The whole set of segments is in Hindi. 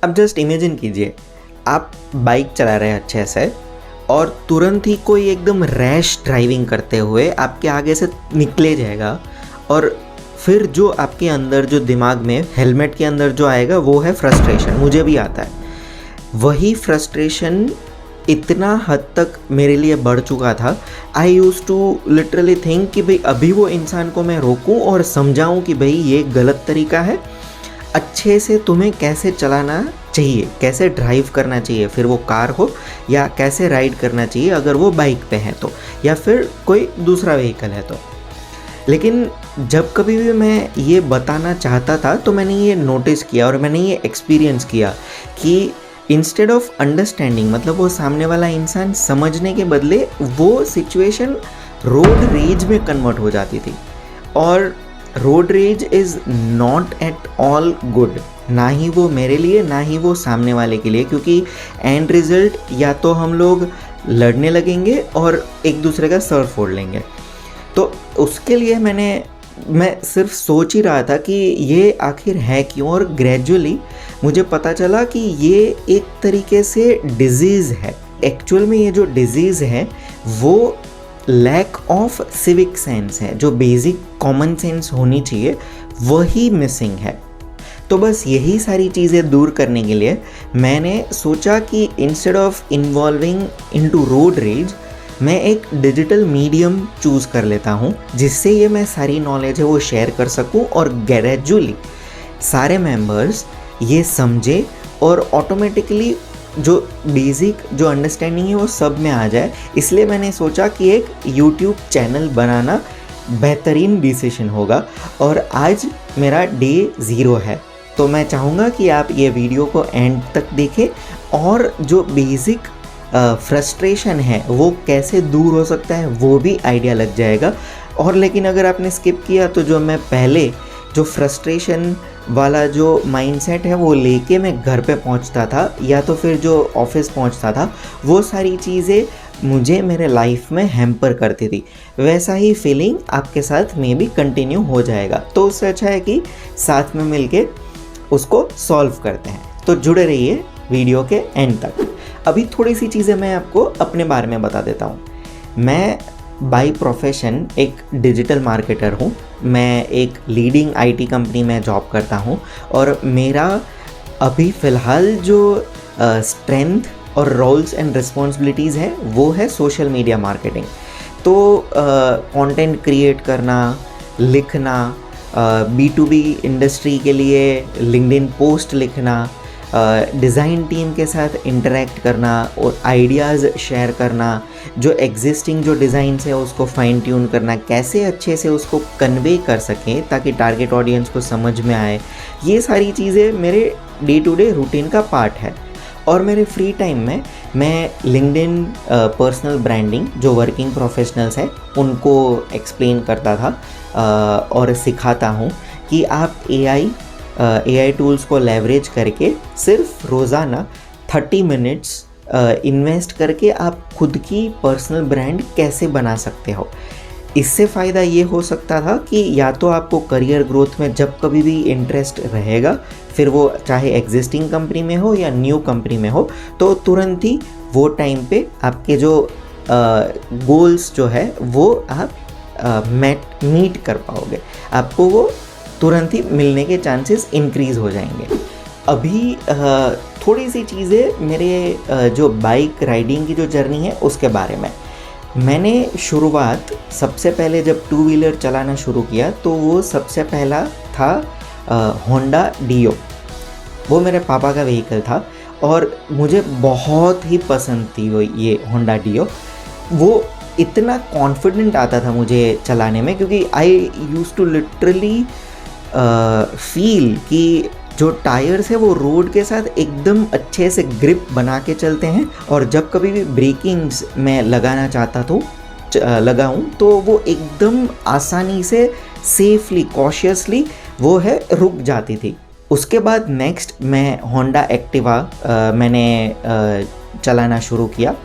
अब जस्ट इमेजिन कीजिए, आप बाइक चला रहे हैं अच्छे से और तुरंत ही कोई एकदम रैश ड्राइविंग करते हुए आपके आगे से निकले जाएगा, और फिर जो आपके अंदर जो दिमाग में हेलमेट के अंदर जो आएगा वो है फ्रस्ट्रेशन। मुझे भी आता है वही फ्रस्ट्रेशन, इतना हद तक मेरे लिए बढ़ चुका था। आई यूज़ टू लिटरली थिंक कि भाई अभी वो इंसान को मैं रोकूं और समझाऊं कि भाई ये गलत तरीका है, अच्छे से तुम्हें कैसे चलाना चाहिए, कैसे ड्राइव करना चाहिए, फिर वो कार हो या कैसे राइड करना चाहिए अगर वो बाइक पे है तो, या फिर कोई दूसरा व्हीकल है तो। लेकिन जब कभी भी मैं ये बताना चाहता था तो मैंने ये नोटिस किया और मैंने ये एक्सपीरियंस किया कि इंस्टेड ऑफ अंडरस्टैंडिंग, मतलब वो सामने वाला इंसान समझने के बदले वो सिचुएशन रोड रेज में कन्वर्ट हो जाती थी। और road rage is not at all good, ना ही वो मेरे लिए ना ही वो सामने वाले के लिए, क्योंकि एंड रिजल्ट या तो हम लोग लड़ने लगेंगे और एक दूसरे का सर फोड़ लेंगे। तो उसके लिए मैं सिर्फ सोच ही रहा था कि ये आखिर है क्यों, और ग्रेजुअली मुझे पता चला कि ये एक तरीके से डिजीज़ है। एक्चुअल में ये जो डिजीज़ है वो लैक ऑफ सिविक सेंस है, जो बेसिक कॉमन सेंस होनी चाहिए वही मिसिंग है। तो बस यही सारी चीज़ें दूर करने के लिए मैंने सोचा कि instead of involving into road rage, मैं एक डिजिटल मीडियम चूज़ कर लेता हूँ जिससे ये मैं सारी नॉलेज है वो शेयर कर सकूँ और ग्रेजुअली सारे मेंबर्स ये समझे और ऑटोमेटिकली जो बेसिक जो अंडरस्टैंडिंग है वो सब में आ जाए। इसलिए मैंने सोचा कि एक यूट्यूब चैनल बनाना बेहतरीन डिसीजन होगा, और आज मेरा डे 0 है। तो मैं चाहूँगा कि आप ये वीडियो को एंड तक देखें और जो बेसिक फ्रस्ट्रेशन है वो कैसे दूर हो सकता है वो भी आइडिया लग जाएगा। और लेकिन अगर आपने स्किप किया तो जो मैं पहले जो फ्रस्ट्रेशन वाला जो माइंडसेट है वो लेके मैं घर पे पहुंचता था या तो फिर जो ऑफिस पहुंचता था, वो सारी चीज़ें मुझे मेरे लाइफ में हैम्पर करती थी, वैसा ही फीलिंग आपके साथ में भी कंटिन्यू हो जाएगा। तो उससे अच्छा है कि साथ में मिलके उसको सॉल्व करते हैं। तो जुड़े रहिए वीडियो के एंड तक। अभी थोड़ी सी चीज़ें मैं आपको अपने बारे में बता देता हूँ। मैं बाय प्रोफेशन एक डिजिटल मार्केटर हूँ। मैं एक लीडिंग आईटी कंपनी में जॉब करता हूँ और मेरा अभी फ़िलहाल जो स्ट्रेंथ और रोल्स एंड रिस्पॉन्सिबिलिटीज़ है वो है सोशल मीडिया मार्केटिंग। तो कंटेंट क्रिएट करना, लिखना, B2B इंडस्ट्री के लिए लिंक्डइन पोस्ट लिखना, डिज़ाइन टीम के साथ इंटरेक्ट करना और आइडियाज़ शेयर करना, जो एग्जिस्टिंग जो डिज़ाइंस है उसको फाइन ट्यून करना, कैसे अच्छे से उसको कन्वे कर सकें ताकि टारगेट ऑडियंस को समझ में आए, ये सारी चीज़ें मेरे डे टू डे रूटीन का पार्ट है। और मेरे फ्री टाइम में मैं लिंक्डइन पर्सनल ब्रांडिंग जो वर्किंग प्रोफेशनल्स हैं उनको एक्सप्लेन करता था और सिखाता हूँ कि आप AI टूल्स को लेवरेज करके सिर्फ रोज़ाना 30 मिनट्स इन्वेस्ट करके आप खुद की पर्सनल ब्रांड कैसे बना सकते हो। इससे फ़ायदा ये हो सकता था कि या तो आपको करियर ग्रोथ में जब कभी भी इंटरेस्ट रहेगा, फिर वो चाहे एग्जिस्टिंग कंपनी में हो या न्यू कंपनी में हो, तो तुरंत ही वो टाइम पे आपके जो गोल्स जो है वो आप मीट कर पाओगे, आपको वो तुरंत ही मिलने के चांसेस इंक्रीज़ हो जाएंगे। अभी थोड़ी सी चीज़ें मेरे जो बाइक राइडिंग की जो जर्नी है उसके बारे में। मैंने शुरुआत सबसे पहले जब 2 व्हीलर चलाना शुरू किया तो वो सबसे पहला था होंडा डियो। वो मेरे पापा का व्हीकल था और मुझे बहुत ही पसंद थी वो ये होंडा डियो। वो इतना कॉन्फिडेंट आता था मुझे चलाने में क्योंकि आई यूज़ टू लिटरली फील कि जो टायर्स है वो रोड के साथ एकदम अच्छे से ग्रिप बना के चलते हैं, और जब कभी भी ब्रेकिंग्स मैं लगाना चाहता तो लगाऊं तो वो एकदम आसानी से सेफली कॉशियसली वो है रुक जाती थी। उसके बाद नेक्स्ट मैं होंडा एक्टिवा मैंने चलाना शुरू किया।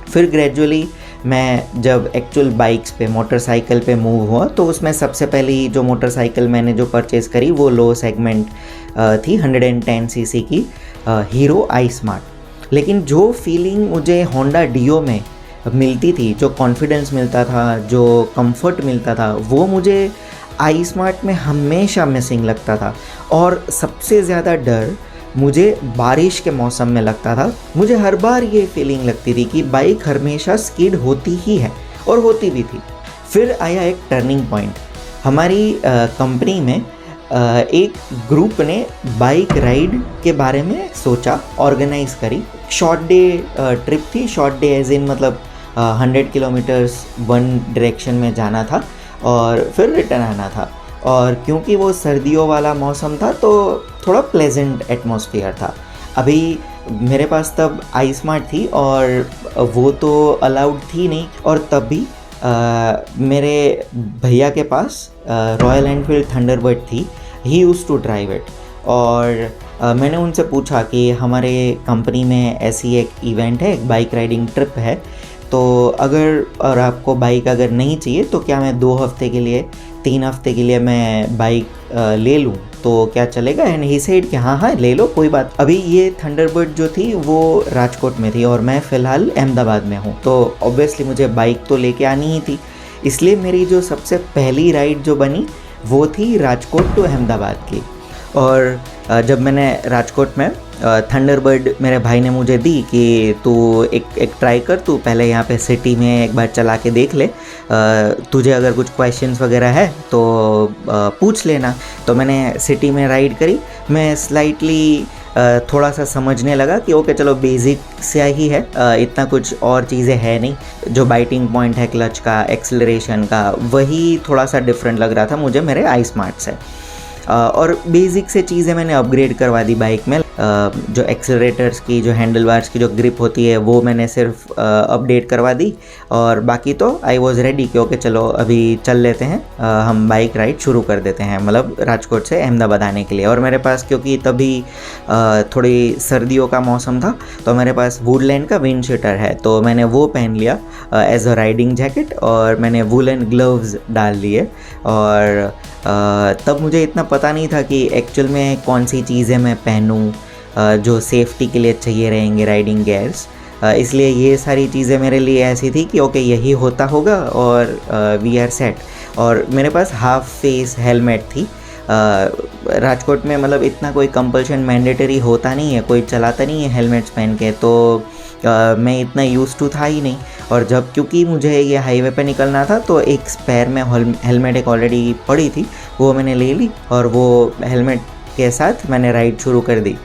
फिर ग्रेजुअली मैं जब एक्चुअल बाइक्स पे मोटरसाइकिल पे मूव हुआ तो उसमें सबसे पहली जो मोटरसाइकिल मैंने जो परचेज़ करी वो लो सेगमेंट थी 110 सीसी की हीरो आई स्मार्ट। लेकिन जो फीलिंग मुझे होंडा डियो में मिलती थी, जो कॉन्फिडेंस मिलता था, जो कंफर्ट मिलता था, वो मुझे आई स्मार्ट में हमेशा मिसिंग लगता था। और सबसे ज़्यादा डर मुझे बारिश के मौसम में लगता था। मुझे हर बार ये फीलिंग लगती थी कि बाइक हमेशा स्किड होती ही है, और होती भी थी। फिर आया एक टर्निंग पॉइंट। हमारी कंपनी में एक ग्रुप ने बाइक राइड के बारे में सोचा, ऑर्गेनाइज़ करी। शॉर्ट डे ट्रिप थी। शॉर्ट डे एज इन मतलब 100 किलोमीटर्स वन डायरेक्शन में जाना था और फिर रिटर्न आना था। और क्योंकि वो सर्दियों वाला मौसम था तो थोड़ा प्लेजेंट एटमॉस्फेयर था। अभी मेरे पास तब आई स्मार्ट थी और वो तो अलाउड थी नहीं, और तब भी मेरे भैया के पास रॉयल एनफील्ड थंडरबर्ड थी। He used to drive it. और मैंने उनसे पूछा कि हमारे कंपनी में ऐसी एक इवेंट है, एक बाइक राइडिंग ट्रिप है, तो अगर और आपको बाइक अगर नहीं चाहिए तो क्या मैं 2 हफ्ते के लिए 3 हफ्ते के लिए मैं बाइक ले लूँ तो क्या चलेगा? एंड ही सेड कि हाँ ले लो, कोई बात। अभी ये थंडरबर्ड जो थी वो राजकोट में थी और मैं फ़िलहाल अहमदाबाद में हूँ, तो ऑब्वियसली मुझे बाइक तो लेके आनी ही थी। इसलिए मेरी जो सबसे पहली राइड जो बनी वो थी राजकोट टू अहमदाबाद की। और जब मैंने राजकोट में थंडरबर्ड मेरे भाई ने मुझे दी कि तू एक ट्राई कर, तू पहले यहाँ पे सिटी में एक बार चला के देख ले, तुझे अगर कुछ क्वेश्चंस वगैरह है तो पूछ लेना। तो मैंने सिटी में राइड करी। मैं स्लाइटली थोड़ा सा समझने लगा कि ओके चलो बेसिक से ही है, इतना कुछ और चीज़ें है नहीं। जो बाइटिंग पॉइंट है क्लच का, एक्सेलरेशन का, वही थोड़ा सा डिफरेंट लग रहा था मुझे मेरे आई स्मार्ट से। और बेसिक से चीज़ें मैंने अपग्रेड करवा दी बाइक में। जो एक्सेलरेटर्स की, जो हैंडल बार्स की जो ग्रिप होती है वो मैंने सिर्फ अपडेट करवा दी, और बाकी तो आई वॉज़ रेडी कि ओके चलो अभी चल लेते हैं, हम बाइक राइड शुरू कर देते हैं, मतलब राजकोट से अहमदाबाद आने के लिए। और मेरे पास क्योंकि तभी थोड़ी सर्दियों का मौसम था तो मेरे पास वुडलैंड का विंड शीटर है, तो मैंने वो पहन लिया एज अ राइडिंग जैकेट, और मैंने वुलन ग्लव्स डाल लिए। और तब मुझे इतना पता नहीं था कि एक्चुअल में कौन सी चीज़ें मैं पहनूं जो सेफ्टी के लिए चाहिए रहेंगे, राइडिंग गियर्स। इसलिए ये सारी चीज़ें मेरे लिए ऐसी थी कि ओके यही होता होगा और वी आर सेट। और मेरे पास हाफ फेस हेलमेट थी। राजकोट में मतलब इतना कोई कंपल्शन मैंडेटरी होता नहीं है, कोई चलाता नहीं है हेलमेट्स पहन के, तो मैं इतना यूज़ टू था ही नहीं। और जब क्योंकि मुझे ये हाईवे पे निकलना था तो एक स्पेयर में हेलमेट एक ऑलरेडी पड़ी थी, वो मैंने ले ली और वो हेलमेट के साथ मैंने राइड शुरू कर दी।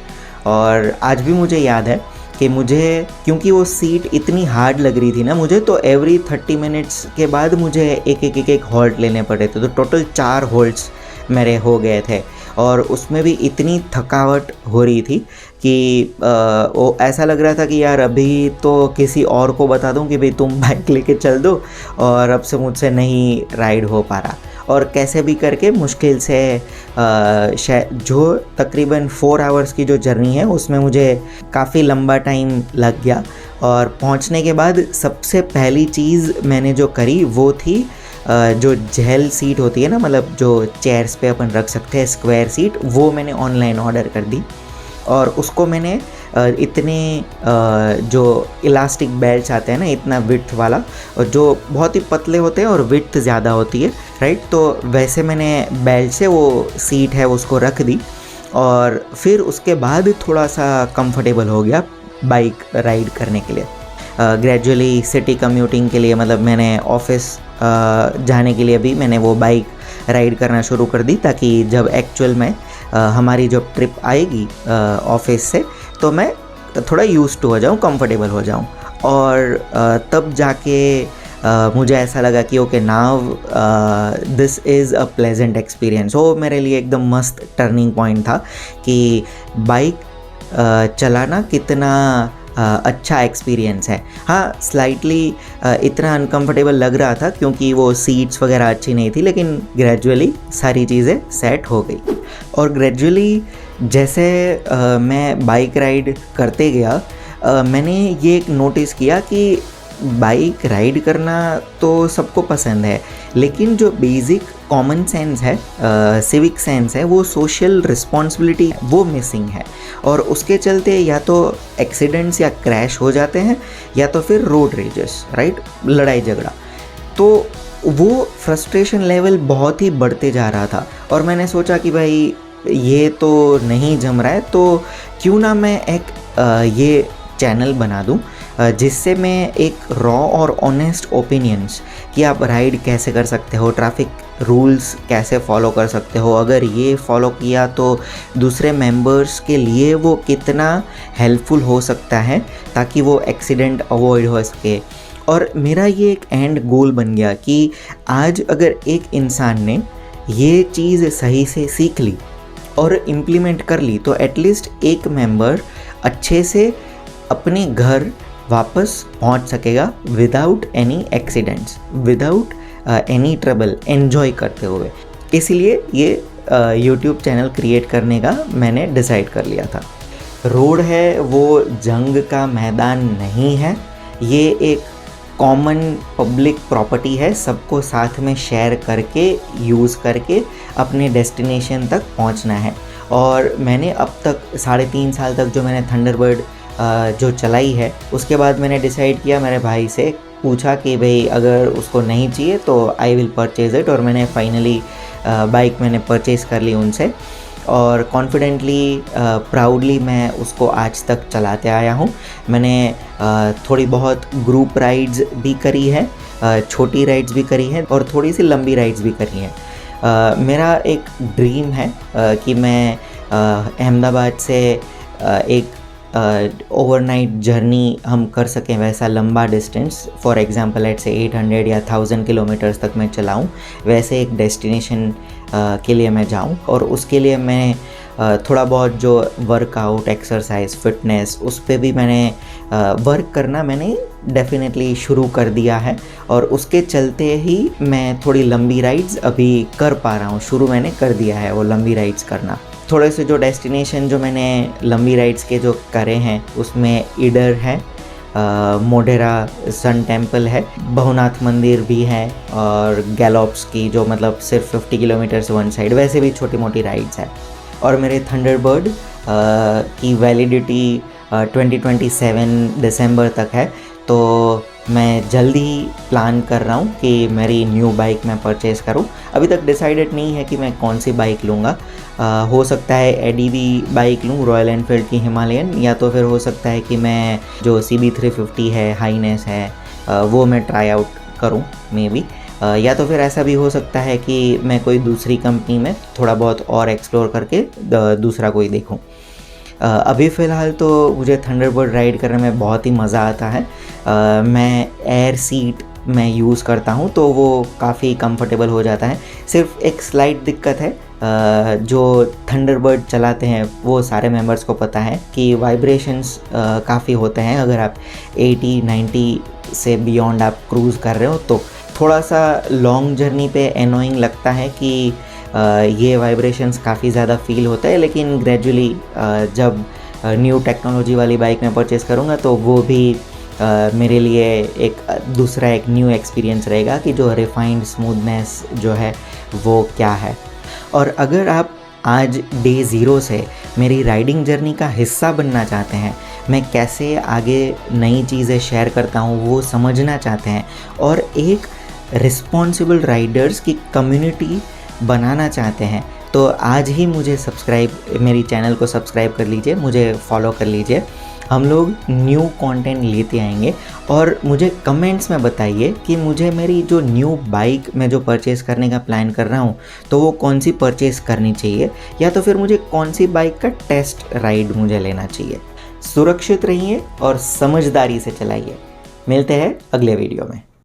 और आज भी मुझे याद है कि मुझे क्योंकि वो सीट इतनी हार्ड लग रही थी ना मुझे, तो एवरी 30 मिनट्स के बाद मुझे एक हॉल्ट लेने पड़े थे। तो टोटल 4 हॉल्ट्स मेरे हो गए थे, और उसमें भी इतनी थकावट हो रही थी कि वो ऐसा लग रहा था कि यार अभी तो किसी और को बता दूं कि भाई तुम बाइक लेके चल दो, और अब से मुझसे नहीं राइड हो पा रहा। और कैसे भी करके मुश्किल से जो तकरीबन 4 आवर्स की जो जर्नी है उसमें मुझे काफ़ी लंबा टाइम लग गया। और पहुंचने के बाद सबसे पहली चीज़ मैंने जो करी वो थी जो जेल सीट होती है ना, मतलब जो चेयर्स पे अपन रख सकते हैं, स्क्वायर सीट, वो मैंने ऑनलाइन ऑर्डर कर दी। और उसको मैंने इतने जो इलास्टिक बेल्ट्स आते हैं ना, इतना विड्थ वाला, और जो बहुत ही पतले होते हैं और विड्थ ज़्यादा होती है, राइट, तो वैसे मैंने बेल्ट से वो सीट है उसको रख दी। और फिर उसके बाद थोड़ा सा कंफर्टेबल हो गया बाइक राइड करने के लिए। ग्रेजुअली सिटी कम्यूटिंग के लिए, मतलब मैंने ऑफिस जाने के लिए भी मैंने वो बाइक राइड करना शुरू कर दी, ताकि जब एक्चुअल में हमारी जब ट्रिप आएगी ऑफिस से तो मैं थोड़ा यूज़ टू हो जाऊँ, कंफर्टेबल हो जाऊँ। और तब जाके मुझे ऐसा लगा कि okay now this is a pleasant experience. वो मेरे लिए एकदम मस्त टर्निंग पॉइंट था कि बाइक चलाना कितना अच्छा एक्सपीरियंस है। हाँ, स्लाइटली इतना अनकंफर्टेबल लग रहा था क्योंकि वो सीट्स वगैरह अच्छी नहीं थी, लेकिन ग्रेजुअली सारी चीज़ें सेट हो गई। और ग्रेजुअली जैसे मैं बाइक राइड करते गया, मैंने ये एक नोटिस किया कि बाइक राइड करना तो सबको पसंद है, लेकिन जो बेसिक कॉमन सेंस है, सिविक सेंस है, वो सोशल रिस्पॉन्सिबिलिटी वो मिसिंग है। और उसके चलते या तो एक्सीडेंट्स या क्रैश हो जाते हैं या तो फिर रोड रेजेस, राइट, लड़ाई झगड़ा। तो वो फ्रस्ट्रेशन लेवल बहुत ही बढ़ते जा रहा था और मैंने सोचा कि भाई ये तो नहीं जम रहा है, तो क्यों ना मैं एक ये चैनल बना दूं जिससे मैं एक रॉ और ऑनेस्ट ओपिनियंस कि आप राइड कैसे कर सकते हो, ट्रैफिक रूल्स कैसे फॉलो कर सकते हो, अगर ये फॉलो किया तो दूसरे मेंबर्स के लिए वो कितना हेल्पफुल हो सकता है ताकि वो एक्सीडेंट अवॉइड हो सके। और मेरा ये एक एंड गोल बन गया कि आज अगर एक इंसान ने ये चीज़ सही से सीख ली और इम्प्लीमेंट कर ली तो एटलीस्ट एक मेंबर अच्छे से अपने घर वापस पहुंच सकेगा without any accidents, without any trouble, enjoy करते हुए। इसलिए ये यूट्यूब चैनल क्रिएट करने का मैंने डिसाइड कर लिया था। रोड है वो जंग का मैदान नहीं है, ये एक कॉमन पब्लिक प्रॉपर्टी है, सबको साथ में शेयर करके यूज़ करके अपने डेस्टिनेशन तक पहुंचना है। और मैंने अब तक 3.5 साल तक जो मैंने थंडरबर्ड जो चलाई है, उसके बाद मैंने डिसाइड किया, मेरे भाई से पूछा कि भाई अगर उसको नहीं चाहिए तो आई विल परचेज़ इट, और मैंने फाइनली बाइक मैंने परचेज़ कर ली उनसे और कॉन्फिडेंटली प्राउडली मैं उसको आज तक चलाते आया हूँ। मैंने थोड़ी बहुत ग्रुप राइड्स भी करी है, छोटी राइड्स भी करी हैं और थोड़ी सी लंबी राइड्स भी करी हैं। मेरा एक ड्रीम है कि मैं अहमदाबाद से एक ओवरनाइट जर्नी हम कर सकें, वैसा लंबा distance, for example let's say 800 या 1000 किलोमीटर्स तक मैं चलाऊं, वैसे एक डेस्टिनेशन के लिए मैं जाऊं। और उसके लिए मैं थोड़ा बहुत जो वर्कआउट, एक्सरसाइज, फिटनेस, उस पे भी मैंने वर्क करना मैंने डेफिनेटली शुरू कर दिया है और उसके चलते ही मैं थोड़ी लंबी राइड्स अभी कर पा रहा हूँ। शुरू मैंने कर दिया है वो लंबी राइड्स करना। थोड़े से जो डेस्टिनेशन जो मैंने लंबी राइड्स के जो करे हैं उसमें ईडर है, मोढेरा सन टेम्पल है, बहुनाथ मंदिर भी है और गैलोप्स की जो मतलब सिर्फ 50 किलोमीटर्स वन साइड, वैसे भी छोटी मोटी राइड्स है। और मेरे थंडरबर्ड की वैलिडिटी 2027 दिसंबर तक है, तो मैं जल्दी प्लान कर रहा हूँ कि मेरी न्यू बाइक मैं परचेज़ करूँ। अभी तक डिसाइडेड नहीं है कि मैं कौन सी बाइक लूँगा। हो सकता है एडीवी बाइक लूँ, रॉयल एनफील्ड की हिमालयन, या तो फिर हो सकता है कि मैं जो CB350 है, हाईनेस है, वो मैं ट्राई आउट करूँ मे बी, या तो फिर ऐसा भी हो सकता है कि मैं कोई दूसरी कंपनी में थोड़ा बहुत और एक्सप्लोर करके दूसरा कोई देखूँ। अभी फ़िलहाल तो मुझे थंडरबर्ड राइड करने में बहुत ही मज़ा आता है। मैं एयर सीट मैं यूज़ करता हूँ तो वो काफ़ी कंफर्टेबल हो जाता है। सिर्फ एक स्लाइट दिक्कत है, जो थंडरबर्ड चलाते हैं वो सारे मेंबर्स को पता है कि वाइब्रेशंस काफ़ी होते हैं। अगर आप 80-90 से बियॉन्ड आप क्रूज़ कर रहे हो तो थोड़ा सा लॉन्ग जर्नी पे एनोइंग लगता है कि ये वाइब्रेशंस काफ़ी ज़्यादा फील होता है, लेकिन ग्रेजुअली जब न्यू टेक्नोलॉजी वाली बाइक मैं परचेज़ करूँगा तो वो भी मेरे लिए एक दूसरा एक न्यू एक्सपीरियंस रहेगा कि जो रिफाइंड स्मूथनेस जो है वो क्या है। और अगर आप आज डे 0 से मेरी राइडिंग जर्नी का हिस्सा बनना चाहते हैं, मैं कैसे आगे नई चीज़ें शेयर करता हूँ वो समझना चाहते हैं और एक रिस्पॉन्सिबल राइडर्स की कम्युनिटी बनाना चाहते हैं, तो आज ही मुझे मेरी चैनल को सब्सक्राइब कर लीजिए, मुझे फॉलो कर लीजिए। हम लोग न्यू कंटेंट लेते आएंगे और मुझे कमेंट्स में बताइए कि मुझे मेरी जो न्यू बाइक मैं जो परचेज़ करने का प्लान कर रहा हूँ तो वो कौन सी परचेज़ करनी चाहिए, या तो फिर मुझे कौन सी बाइक का टेस्ट राइड मुझे लेना चाहिए। सुरक्षित रहिए और समझदारी से चलाइए। मिलते हैं अगले वीडियो में।